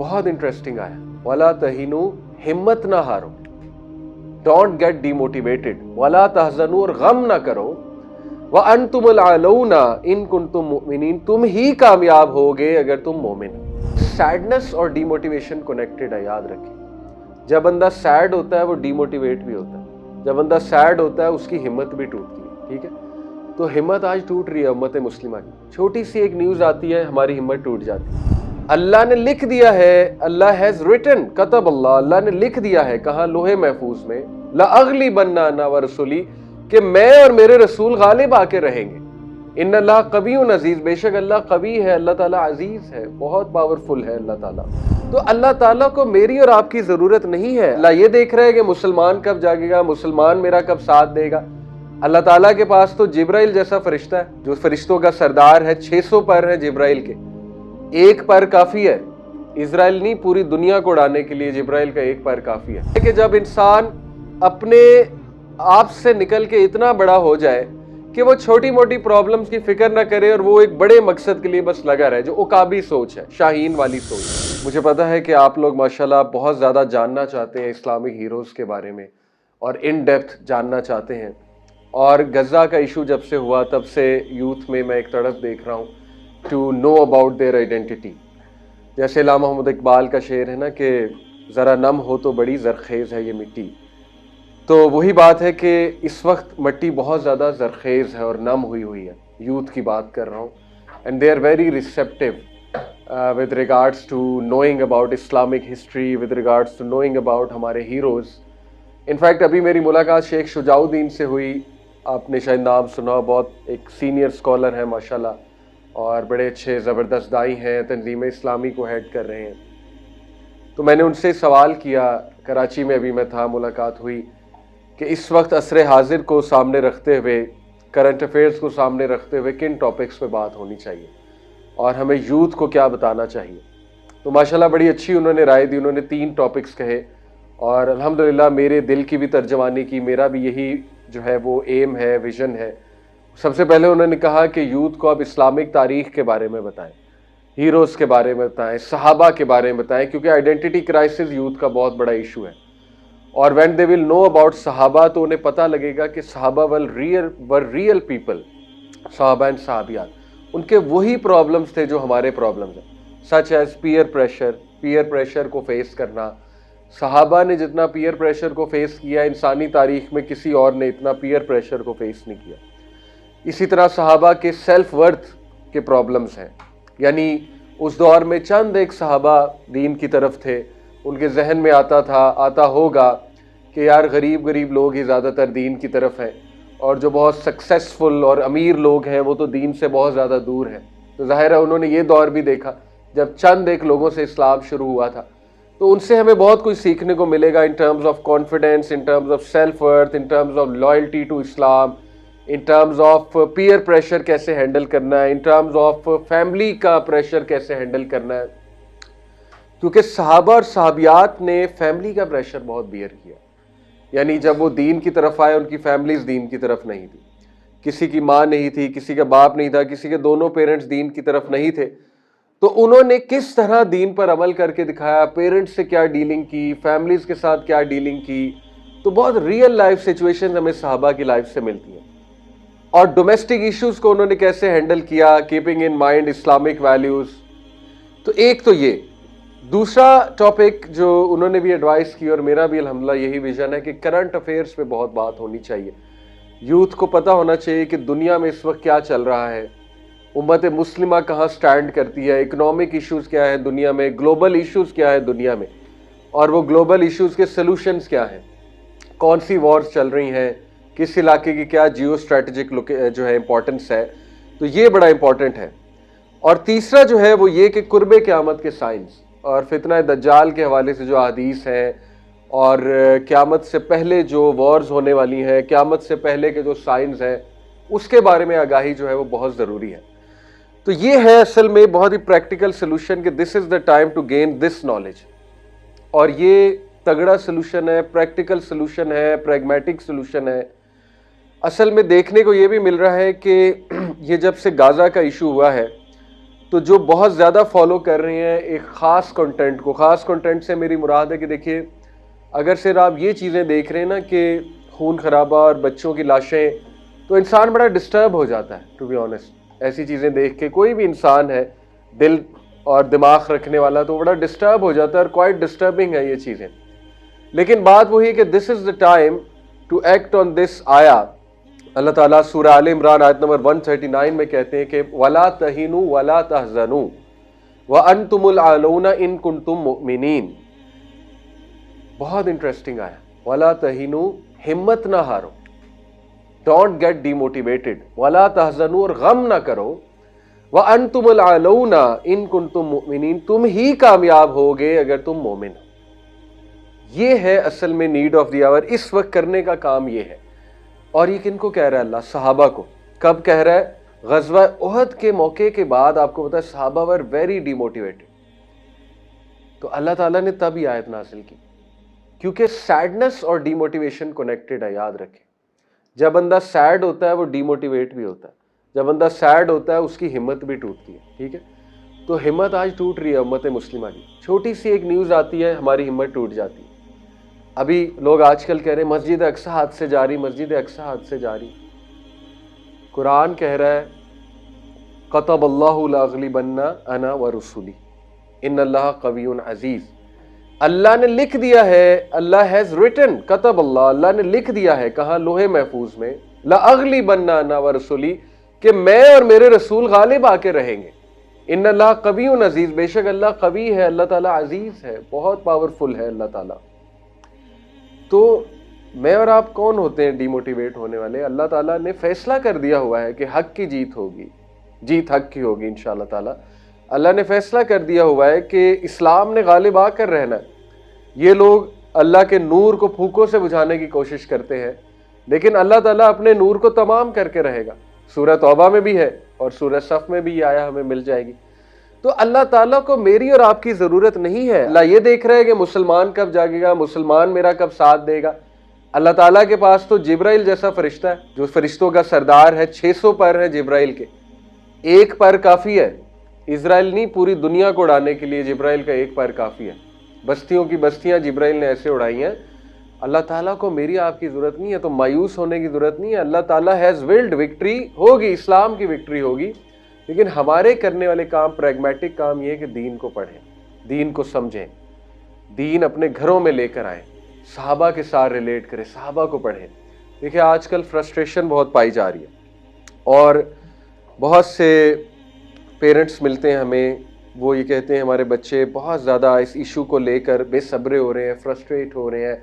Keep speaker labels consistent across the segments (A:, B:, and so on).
A: بہت انٹرسٹنگ آیا, وَلَا تَهِنُوا, ہمت نہ ہارو, ڈونٹ گیٹ ڈی موٹیویٹڈ, وَلَا تَحْزَنُوا, اور غم نہ کرو, وَأَنْتُمُ الْأَعْلَوْنَ إِن كُنتُم مُؤْمِنِينَ, تم ہی کامیاب ہوگے اگر تم مومن ہو. سیڈنس اور ڈی موٹیویشن کنیکٹڈ ہے, یاد رکھیں. جب بندہ سیڈ ہوتا ہے وہ ڈی موٹیویٹ بھی ہوتا ہے, جب بندہ سیڈ ہوتا ہے اس کی ہمت بھی ٹوٹتی ہے. ٹھیک ہے, تو ہمت آج ٹوٹ رہی ہے امت مسلمہ کی. چھوٹی سی ایک نیوز آتی ہے, ہماری ہمت ٹوٹ جاتی ہے. اللہ نے لکھ دیا ہے, اللہ ہیز ریٹن, کتب اللہ, اللہ نے لکھ دیا ہے, کہاں, لوح محفوظ میں, لَأَغْلِبَنَّ أَنَا وَرُسُلِي, کہ میں اور میرے رسول غالب آ کے رہیں گے. ان اللہ قوی عزیز, بے شک اللہ قوی ہے, اللہ تعالیٰ عزیز ہے, بہت پاورفل ہے اللہ تعالیٰ. تو اللہ تعالیٰ کو میری اور آپ کی ضرورت نہیں ہے. اللہ یہ دیکھ رہا ہے کہ مسلمان کب جاگے گا, مسلمان میرا کب ساتھ دے گا. اللہ تعالیٰ کے پاس تو جبرائیل جیسا فرشتہ ہے جو فرشتوں کا سردار ہے, 600 پر ہیں جبرائیل کے, ایک پر کافی ہے. اسرائیل نہیں, پوری دنیا کو اڑانے کے لیے جبرائیل کا ایک پر کافی ہے. کہ جب انسان اپنے آپ سے نکل کے اتنا بڑا ہو جائے کہ وہ چھوٹی موٹی پرابلمز کی فکر نہ کرے اور وہ ایک بڑے مقصد کے لیے بس لگا رہے, جو عقابی سوچ ہے, شاہین والی سوچ. مجھے پتا ہے کہ آپ لوگ ماشاءاللہ بہت زیادہ جاننا چاہتے ہیں اسلامک ہیروز کے بارے میں, اور ان ڈیپتھ جاننا چاہتے ہیں. اور غزہ کا ایشو جب سے ہوا تب سے یوتھ میں ایک تڑپ دیکھ رہا ہوں to know about their identity. جیسے علامہ محمد اقبال کا شعر ہے نا کہ ذرا نم ہو تو بڑی زرخیز ہے یہ مٹی. تو وہی بات ہے کہ اس وقت مٹی بہت زیادہ زرخیز ہے اور نم ہوئی ہے. یوتھ کی بات کر رہا ہوں, and they are very receptive with regards to knowing about Islamic history, with regards to knowing about ہمارے ہیروز. انفیکٹ ابھی میری ملاقات شیخ شجاع الدین سے ہوئی, آپ نے شاید نام سنا, بہت ایک سینئر اسکالر ہیں ماشاءاللہ, اور بڑے اچھے زبردست دائی ہیں, تنظیم اسلامی کو ہیڈ کر رہے ہیں. تو میں نے ان سے سوال کیا, کراچی میں ابھی میں تھا, ملاقات ہوئی, کہ اس وقت عصر حاضر کو سامنے رکھتے ہوئے, کرنٹ افیئرز کو سامنے رکھتے ہوئے کن ٹاپکس پہ بات ہونی چاہیے اور ہمیں یوتھ کو کیا بتانا چاہیے. تو ماشاءاللہ بڑی اچھی انہوں نے رائے دی. انہوں نے 3 ٹاپکس کہے اور الحمدللہ میرے دل کی بھی ترجمانی کی. میرا بھی یہی جو ہے وہ ایم ہے, ویژن ہے. سب سے پہلے انہوں نے کہا کہ یوتھ کو اب اسلامک تاریخ کے بارے میں بتائیں, ہیروز کے بارے میں بتائیں, صحابہ کے بارے میں بتائیں, کیونکہ آئیڈینٹی کرائسس یوتھ کا بہت بڑا ایشو ہے. اور when they will know about صحابہ, تو انہیں پتہ لگے گا کہ صحابہ ور ریئل پیپل, صحابہ اینڈ صحابیات, ان کے وہی پرابلمز تھے جو ہمارے پرابلمز ہیں, سچ ایز پیئر پریشر کو فیس کرنا. صحابہ نے جتنا پیئر پریشر کو فیس کیا انسانی تاریخ میں کسی اور نے اتنا پیئر پریشر کو فیس نہیں کیا. اسی طرح صحابہ کے سیلف ورتھ کے پرابلمز ہیں, یعنی اس دور میں چند ایک صحابہ دین کی طرف تھے, ان کے ذہن میں آتا ہوگا کہ یار غریب لوگ ہی زیادہ تر دین کی طرف ہیں, اور جو بہت سکسیسفل اور امیر لوگ ہیں وہ تو دین سے بہت زیادہ دور ہیں. تو ظاہر ہے انہوں نے یہ دور بھی دیکھا جب چند ایک لوگوں سے اسلام شروع ہوا تھا. تو ان سے ہمیں بہت کچھ سیکھنے کو ملے گا, in terms of confidence, in terms of self worth, in terms of loyalty to Islam, in terms of peer pressure کیسے ہینڈل کرنا ہے, ان ٹرمز آف فیملی کا پریشر کیسے ہینڈل کرنا ہے. کیونکہ صحابہ اور صحابیات نے فیملی کا پریشر بہت بیئر کیا. یعنی جب وہ دین کی طرف آئے ان کی فیملیز دین کی طرف نہیں تھی, کسی کی ماں نہیں تھی, کسی کا باپ نہیں تھا, کسی کے دونوں پیرنٹس دین کی طرف نہیں تھے. تو انہوں نے کس طرح دین پر عمل کر کے دکھایا, پیرنٹس سے کیا ڈیلنگ کی, فیملیز کے ساتھ کیا ڈیلنگ کی. تو بہت ریئل لائف سچویشنز ہمیں صحابہ کی لائف سے ملتی ہیں. اور ڈومیسٹک ایشوز کو انہوں نے کیسے ہینڈل کیا, keeping in mind Islamic values. تو ایک تو یہ. دوسرا ٹاپک جو انہوں نے بھی ایڈوائز کی, اور میرا بھی الحمدللہ یہی ویژن ہے, کہ کرنٹ افیئرز پہ بہت بات ہونی چاہیے. یوتھ کو پتہ ہونا چاہیے کہ دنیا میں اس وقت کیا چل رہا ہے, امت مسلمہ کہاں سٹینڈ کرتی ہے, اکنامک ایشوز کیا ہے دنیا میں, گلوبل ایشوز کیا ہے دنیا میں, اور وہ گلوبل ایشوز کے سلوشنز کیا ہیں, کون سی وارز چل رہی ہیں, کس علاقے کی کیا جیو اسٹریٹجک جو ہے امپورٹنس ہے. تو یہ بڑا امپورٹنٹ ہے. اور تیسرا جو ہے وہ یہ کہ قرب قیامت کے سائنس اور فتنہ دجال کے حوالے سے جو احادیث ہیں, اور قیامت سے پہلے جو وارز ہونے والی ہیں, قیامت سے پہلے کے جو سائنز ہیں, اس کے بارے میں آگاہی جو ہے وہ بہت ضروری ہے. تو یہ ہے اصل میں بہت ہی پریکٹیکل سلوشن کہ this is the time to gain this knowledge. اور یہ تگڑا سلوشن ہے, پریکٹیکل سلوشن ہے, پریگمیٹک سلوشن ہے. اصل میں دیکھنے کو یہ بھی مل رہا ہے کہ یہ جب سے غزہ کا ایشو ہوا ہے تو جو بہت زیادہ فالو کر رہے ہیں ایک خاص کنٹینٹ کو، خاص کنٹینٹ سے میری مراد ہے کہ دیکھیے اگر صرف آپ یہ چیزیں دیکھ رہے ہیں نا کہ خون خرابہ اور بچوں کی لاشیں، تو انسان بڑا ڈسٹرب ہو جاتا ہے ٹو بی آنیسٹ. ایسی چیزیں دیکھ کے کوئی بھی انسان ہے دل اور دماغ رکھنے والا تو بڑا ڈسٹرب ہو جاتا ہے، اور کوائٹ ڈسٹربنگ ہے یہ چیزیں. لیکن بات وہی ہے کہ this is the time to act on this. آیا اللہ تعالیٰ سورہ آل عمران آیت نمبر 139 میں کہتے ہیں کہ وَلَا تَهِنُوا وَلَا تَحْزَنُوا وَأَنْتُمُ الْأَعْلَوْنَ إِن كُنتُم مُؤْمِنِينَ. بہت انٹرسٹنگ آیا. وَلَا تَهِنُوا، ہمت نہ ہارو، ڈونٹ گیٹ ڈی موٹیویٹڈ، وَلَا تَحْزَنُوا، اور غم نہ کرو، وَأَنْتُمُ الْأَعْلَوْنَ إِن كُنتُم مُؤْمِنِينَ، تم ہی کامیاب ہوگے اگر تم مومن ہو. یہ ہے اصل میں نیڈ آف دی آور، اس وقت کرنے کا کام یہ ہے. اور یہ کن کو کہہ رہا ہے اللہ؟ صحابہ کو. کب کہہ رہا ہے؟ غزوہ احد کے موقع کے بعد. آپ کو پتا ہے صحابہ ور ویری ڈی موٹیویٹڈ، تو اللہ تعالیٰ نے تب یہ آیت نازل کی، کیونکہ سیڈنس اور ڈی موٹیویشن کنیکٹڈ ہے. یاد رکھیں، جب بندہ سیڈ ہوتا ہے وہ ڈی موٹیویٹ بھی ہوتا ہے، جب بندہ سیڈ ہوتا ہے اس کی ہمت بھی ٹوٹتی ہے. ٹھیک ہے، تو ہمت آج ٹوٹ رہی ہے امت مسلمہ کی. چھوٹی سی ایک نیوز آتی ہے ہماری ہمت ٹوٹ جاتی ہے. ابھی لوگ آج کل کہہ رہے ہیں مسجد اقصی ہاتھ سے جاری، مسجد اقصی ہاتھ سے جاری. قرآن کہہ رہا ہے کتب اللہ لاغلبن انا ورسلی ان اللہ قوی عزیز. اللہ نے لکھ دیا ہے، اللہ ہیز ریٹن، کتب اللہ، اللہ نے لکھ دیا ہے. کہاں؟ لوح محفوظ میں. لاغلبن انا ورسلی، کہ میں اور میرے رسول غالب آ کے رہیں گے. ان اللہ قوی عزیز، بے شک اللہ قوی ہے، اللہ تعالیٰ عزیز ہے، بہت پاورفل ہے اللہ تعالیٰ. تو میں اور آپ کون ہوتے ہیں ڈی موٹیویٹ ہونے والے؟ اللہ تعالیٰ نے فیصلہ کر دیا ہوا ہے کہ حق کی جیت ہوگی، جیت حق کی ہوگی انشاءاللہ تعالیٰ. اللہ نے فیصلہ کر دیا ہوا ہے کہ اسلام نے غالب آ کر رہنا ہے. یہ لوگ اللہ کے نور کو پھوکوں سے بجھانے کی کوشش کرتے ہیں، لیکن اللہ تعالیٰ اپنے نور کو تمام کر کے رہے گا. سورہ توبہ میں بھی ہے اور سورہ صف میں بھی یہ آیا ہمیں مل جائے گی. تو اللہ تعالیٰ کو میری اور آپ کی ضرورت نہیں ہے. اللہ یہ دیکھ رہا ہے کہ مسلمان کب جاگے گا، مسلمان میرا کب ساتھ دے گا. اللہ تعالیٰ کے پاس تو جبرائیل جیسا فرشتہ ہے جو فرشتوں کا سردار ہے. 600 پر ہیں جبرائیل کے، ایک پر کافی ہے. اسرائیل نہیں، پوری دنیا کو اڑانے کے لیے جبرائیل کا ایک پر کافی ہے. بستیوں کی بستیاں جبرائیل نے ایسے اڑائی ہیں. اللہ تعالیٰ کو میری آپ کی ضرورت نہیں ہے، تو مایوس ہونے کی ضرورت نہیں ہے. اللہ تعالیٰ ہیز ولڈ، وکٹری ہوگی، اسلام کی وکٹری ہوگی. لیکن ہمارے کرنے والے کام، پریگمیٹک کام یہ ہے کہ دین کو پڑھیں، دین کو سمجھیں، دین اپنے گھروں میں لے کر آئیں، صحابہ کے ساتھ ریلیٹ کریں، صحابہ کو پڑھیں. دیکھیں آج کل فرسٹریشن بہت پائی جا رہی ہے، اور بہت سے پیرنٹس ملتے ہیں ہمیں، وہ یہ کہتے ہیں ہمارے بچے بہت زیادہ اس ایشو کو لے کر بے صبرے ہو رہے ہیں، فرسٹریٹ ہو رہے ہیں،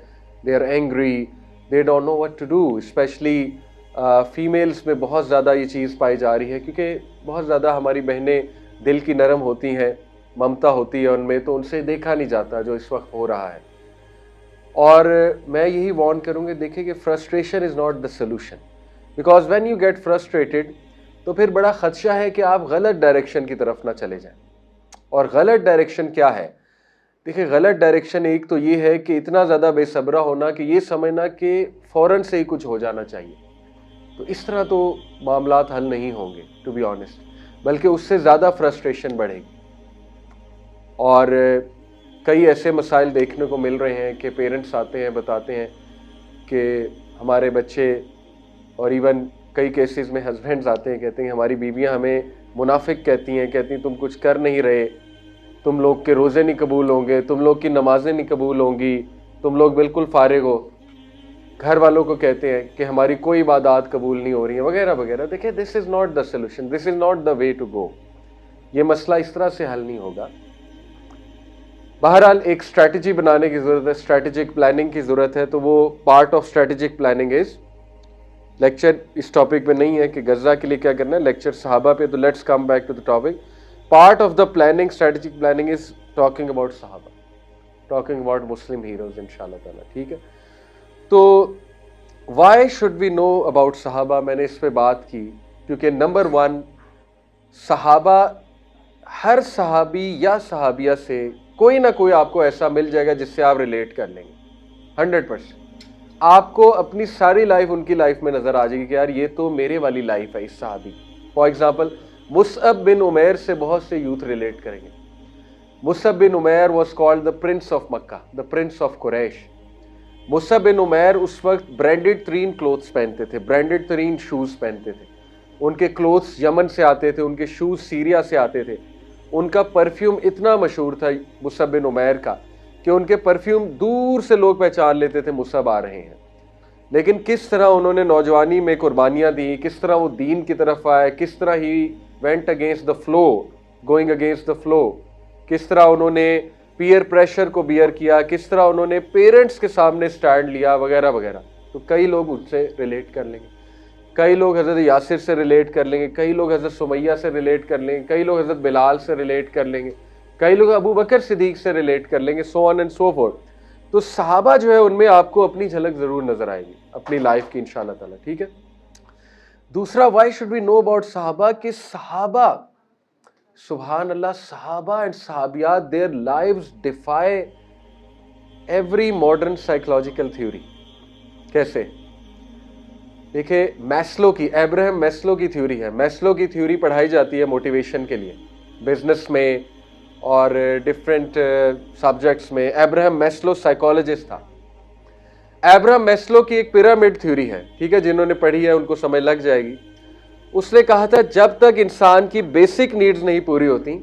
A: they are angry, they don't know what to do. Especially families میں بہت زیادہ یہ چیز پائی جا رہی ہے، کیونکہ بہت زیادہ ہماری بہنیں دل کی نرم ہوتی ہیں، ممتا ہوتی ہے ان میں، تو ان سے دیکھا نہیں جاتا جو اس وقت ہو رہا ہے. اور میں یہی وارن کروں گی، دیکھیں کہ frustration is not the solution, because when you get frustrated تو پھر بڑا خدشہ ہے کہ آپ غلط ڈائریکشن کی طرف نہ چلے جائیں. اور غلط ڈائریکشن کیا ہے؟ دیکھیں غلط ڈائریکشن ایک تو یہ ہے کہ اتنا زیادہ بے صبرہ ہونا کہ یہ سمجھنا کہ فوراً سے ہی کچھ ہو جانا چاہیے. تو اس طرح تو معاملات حل نہیں ہوں گے ٹو بی آنیسٹ، بلکہ اس سے زیادہ فرسٹریشن بڑھے گی. اور کئی ایسے مسائل دیکھنے کو مل رہے ہیں کہ پیرنٹس آتے ہیں بتاتے ہیں کہ ہمارے بچے، اور ایون کئی کیسز میں ہسبینڈز آتے ہیں کہتے ہیں ہماری بیویاں ہمیں منافق کہتی ہیں تم کچھ کر نہیں رہے، تم لوگ کے روزے نہیں قبول ہوں گے، تم لوگ کی نمازیں نہیں قبول ہوں گی، تم لوگ بالکل فارغ ہو. گھر والوں کو کہتے ہیں کہ ہماری کوئی عبادات قبول نہیں ہو رہی ہیں وغیرہ وغیرہ. دیکھیں this is not the solution, this is not the way to go. یہ مسئلہ اس طرح سے حل نہیں ہوگا. بہرحال ایک اسٹریٹجی بنانے کی ضرورت ہے، اسٹریٹجک پلاننگ کی ضرورت ہے. تو وہ part of strategic planning is, lecture اس ٹاپک پہ نہیں ہے کہ غزہ کے لیے کیا کرنا ہے، لیکچر صحابہ پہ. تو let's come back to the topic. Part of the planning, strategic planning is talking about Sahaba, talking about Muslim heroes انشاءاللہ تعالیٰ. ٹھیک ہے، تو why should we know about Sahaba? میں نے اس پہ بات کی کیونکہ نمبر 1، صحابہ، ہر صحابی یا صحابیہ سے کوئی نہ کوئی آپ کو ایسا مل جائے گا جس سے آپ ریلیٹ کر لیں گے 100%. آپ کو اپنی ساری لائف ان کی لائف میں نظر آ جائے گی کہ یار یہ تو میرے والی لائف ہے اس صحابی. For example Musab bin Umair سے بہت سے یوتھ ریلیٹ کریں گے. Musab bin Umair was called the prince of Makkah, the prince of Quraysh. Musab bin Umair اس وقت برانڈیڈ ترین کلوتھس پہنتے تھے, برانڈیڈ ترین شوز پہنتے تھے. ان کے کلوتھس یمن سے آتے تھے, ان کے شوز سیریا سے آتے تھے. ان کا پرفیوم اتنا مشہور تھا مصعب بن عمیر کا کہ ان کے پرفیوم دور سے لوگ پہچان لیتے تھے مصعب آ رہے ہیں. لیکن کس طرح انہوں نے نوجوانی میں قربانیاں دی, کس طرح وہ دین کی طرف آئے, کس طرح he went against the flow, going against the flow, کس طرح انہوں نے پیئر پریشر کو بیئر کیا, کس طرح انہوں نے پیرنٹس کے سامنے سٹینڈ لیا وغیرہ وغیرہ. تو کئی لوگ ان سے ریلیٹ کر لیں گے, کئی لوگ حضرت یاسر سے ریلیٹ کر لیں گے, کئی لوگ حضرت سمیہ سے ریلیٹ کر لیں گے, کئی لوگ حضرت بلال سے ریلیٹ کر لیں گے, کئی لوگ ابو بکر صدیق سے ریلیٹ کر لیں گے, سو آن اینڈ سو فورتھ. تو صحابہ جو ہے ان میں آپ کو اپنی جھلک ضرور نظر آئے گی اپنی لائف کی انشاءاللہ تعالیٰ. ٹھیک ہے. دوسرا, why should we know about صحابہ, کہ صحابہ, سبحان اللہ, صحابہ اینڈ صحابیات, their lives defy every modern psychological theory. کیسے؟ دیکھیں, میسلو کی, ابراہم میسلو کی تھیوری ہے. میسلو کی تھیوری پڑھائی جاتی ہے موٹیویشن کے لیے بزنس میں اور ڈفرینٹ سبجیکٹس میں. ابراہم میسلو سائیکالوجسٹ تھا. ابراہم میسلو کی ایک پیرامڈ تھیوری ہے, ٹھیک ہے, جنہوں نے پڑھی ہے ان کو سمجھ لگ جائے گی. اس نے کہا تھا جب تک انسان کی بیسک نیڈز نہیں پوری ہوتی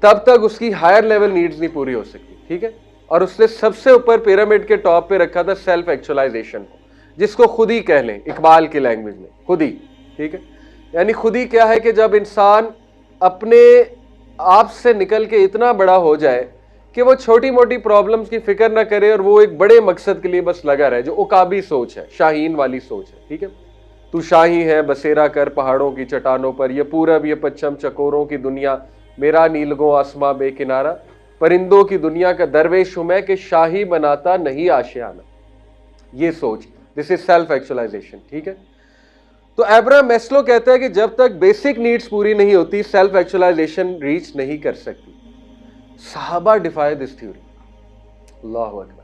A: تب تک اس کی ہائر لیول نیڈز نہیں پوری ہو سکتی. ٹھیک ہے. اور اس نے سب سے اوپر پیرامڈ کے ٹاپ پہ رکھا تھا سیلف ایکچولائزیشن کو, جس کو خودی کہہ لیں اقبال کی لینگویج میں, خودی. ٹھیک ہے. یعنی خودی کیا ہے کہ جب انسان اپنے آپ سے نکل کے اتنا بڑا ہو جائے کہ وہ چھوٹی موٹی پرابلمز کی فکر نہ کرے اور وہ ایک بڑے مقصد کے لیے بس لگا رہے, جو عقابی سوچ ہے, شاہین والی سوچ ہے. ٹھیک ہے. تو شاہی ہے بسیرا کر پہاڑوں کی چٹانوں پر, یہ پورب یہ پچھم چکوروں کی دنیا, میرا نیلگوں آسماں بے کنارہ, پرندوں کی دنیا کا درویش ہوں میں کہ شاہی بناتا نہیں آشیانہ. یہ سوچ, دس از سیلف ایکچولائزیشن. ٹھیک ہے. تو ابراہم میسلو کہتا ہے کہ جب تک بیسک نیڈز پوری نہیں ہوتی سیلف ایکچولائزیشن ریچ نہیں کر سکتی. صحابہ ڈیفائی دس تھیوری. اللہ اکبر.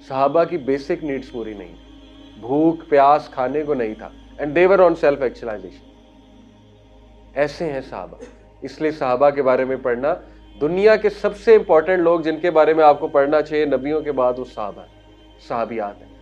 A: صحابہ کی بیسک نیڈز پوری نہیں, بھوک پیاس کھانے کو نہیں تھا, and they were on self actualisation. ایسے ہیں صحابہ. اس لیے صحابہ کے بارے میں پڑھنا, دنیا کے سب سے امپورٹنٹ لوگ جن کے بارے میں آپ کو پڑھنا چاہیے نبیوں کے بعد وہ صحابہ ہیں, صحابیات ہیں.